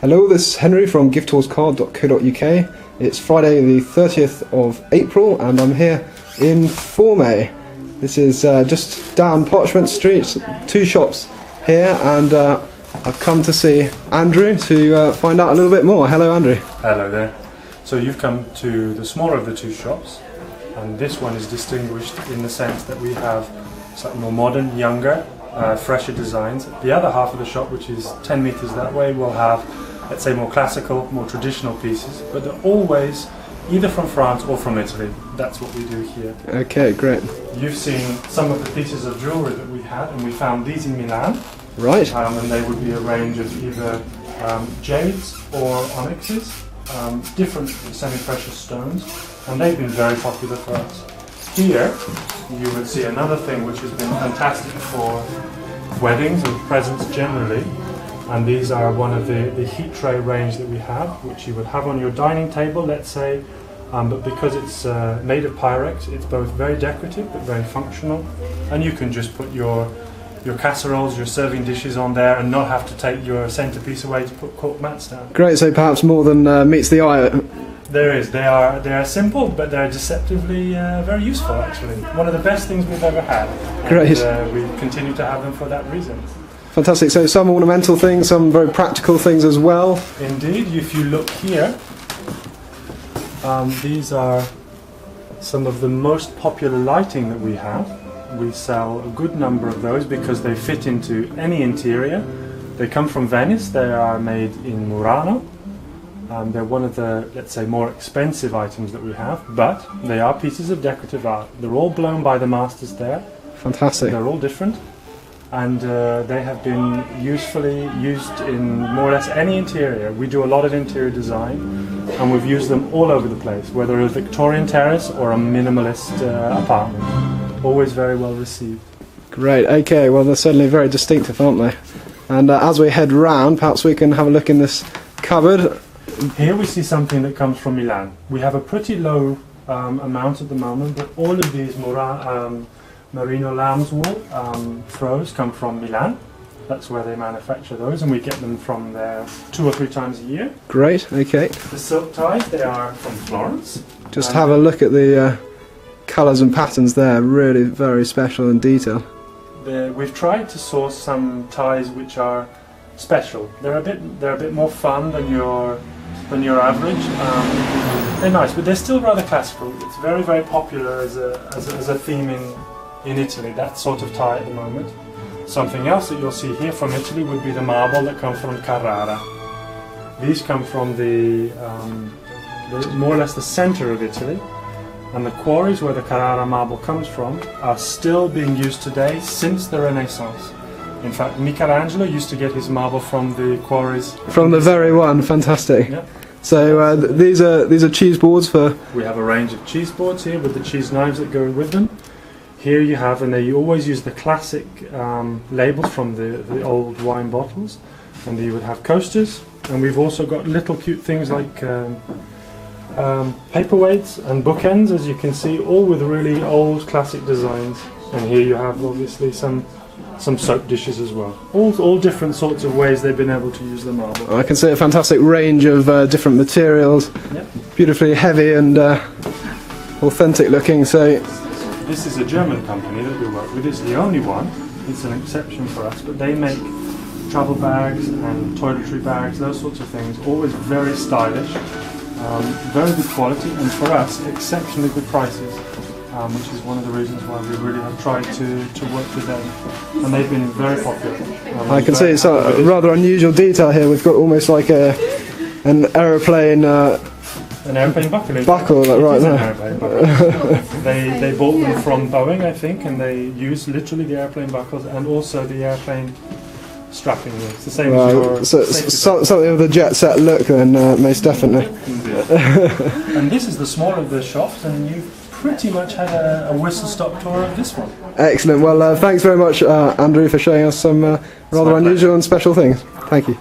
Hello, this is Henry from gifthorsecard.co.uk. It's Friday the 30th of April and I'm here in Forme. This is just down Parchment Street, two shops here, and I've come to see Andrew to find out a little bit more. Hello Andrew. Hello there. So you've come to the smaller of the two shops, and this one is distinguished in the sense that we have slightly more modern, younger, fresher designs. The other half of the shop, which is 10 metres that way, will have, let's say, more classical, more traditional pieces, but they're always either from France or from Italy. That's what we do here. Okay, great. You've seen some of the pieces of jewellery that we had, and we found these in Milan. Right. And they would be a range of either jades or onyxes, different semi-precious stones, and they've been very popular for us. Here you would see another thing which has been fantastic for weddings and presents generally, and these are one of the heat tray range that we have, which you would have on your dining table, let's say, but because it's made of Pyrex, it's both very decorative but very functional, and you can just put your casseroles, your serving dishes on there and not have to take your centerpiece away to put cork mats down. Great, so perhaps more than meets the eye. There is. They are simple, but they're deceptively very useful, actually. One of the best things we've ever had. Great. And we continue to have them for that reason. Fantastic. So some ornamental things, some very practical things as well. Indeed. If you look here, these are some of the most popular lighting that we have. We sell a good number of those because they fit into any interior. They come from Venice. They are made in Murano. They're one of the, let's say, more expensive items that we have, but they are pieces of decorative art. They're all blown by the masters there. Fantastic. They're all different, and they have been usefully used in more or less any interior. We do a lot of interior design, and we've used them all over the place, whether a Victorian terrace or a minimalist apartment. Always very well received. Great, okay, well they're certainly very distinctive, aren't they? And as we head round, perhaps we can have a look in this cupboard. Here we see something that comes from Milan. We have a pretty low amount at the moment, but all of these merino lamb's wool throws come from Milan. That's where they manufacture those, and we get them from there 2 or 3 times a year. Great, okay. The silk ties, they are from Florence. Just have a look at the colours and patterns there, really very special and detailed. We've tried to source some ties which are special. They're a bit more fun than your average. They're nice, but they're still rather classical. It's very, very popular as a theme in Italy, that sort of tie at the moment. Something else that you'll see here from Italy would be the marble that comes from Carrara. These come from the more or less the centre of Italy, and the quarries where the Carrara marble comes from are still being used today since the Renaissance. In fact, Michelangelo used to get his marble from the quarries. From the very one, fantastic. Yeah. So these are cheese boards for... We have a range of cheese boards here with the cheese knives that go with them. Here you have, and they always use the classic labels from the old wine bottles, and you would have coasters, and we've also got little cute things like paperweights and bookends, as you can see, all with really old classic designs. And here you have obviously some soap dishes as well. All different sorts of ways they've been able to use the marble. I can see a fantastic range of different materials, yep. Beautifully heavy and authentic looking. So this is a German company that we work with. It's the only one. It's an exception for us, but they make travel bags and toiletry bags, those sorts of things. Always very stylish, very good quality, and for us, exceptionally good prices. Which is one of the reasons why we really have tried to work with them, and they've been very popular. I can see it's a rather unusual detail here. We've got almost like an aeroplane buckle. Buckle, right there. They bought them from Boeing, I think, and they use literally the airplane buckles and also the airplane strapping. It's the same as your something with a jet set look, then most definitely. And this is the smaller of the shops, and you've pretty much had a whistle-stop tour of this one. Excellent. Well, thanks very much, Andrew, for showing us some rather unusual and special things. Thank you.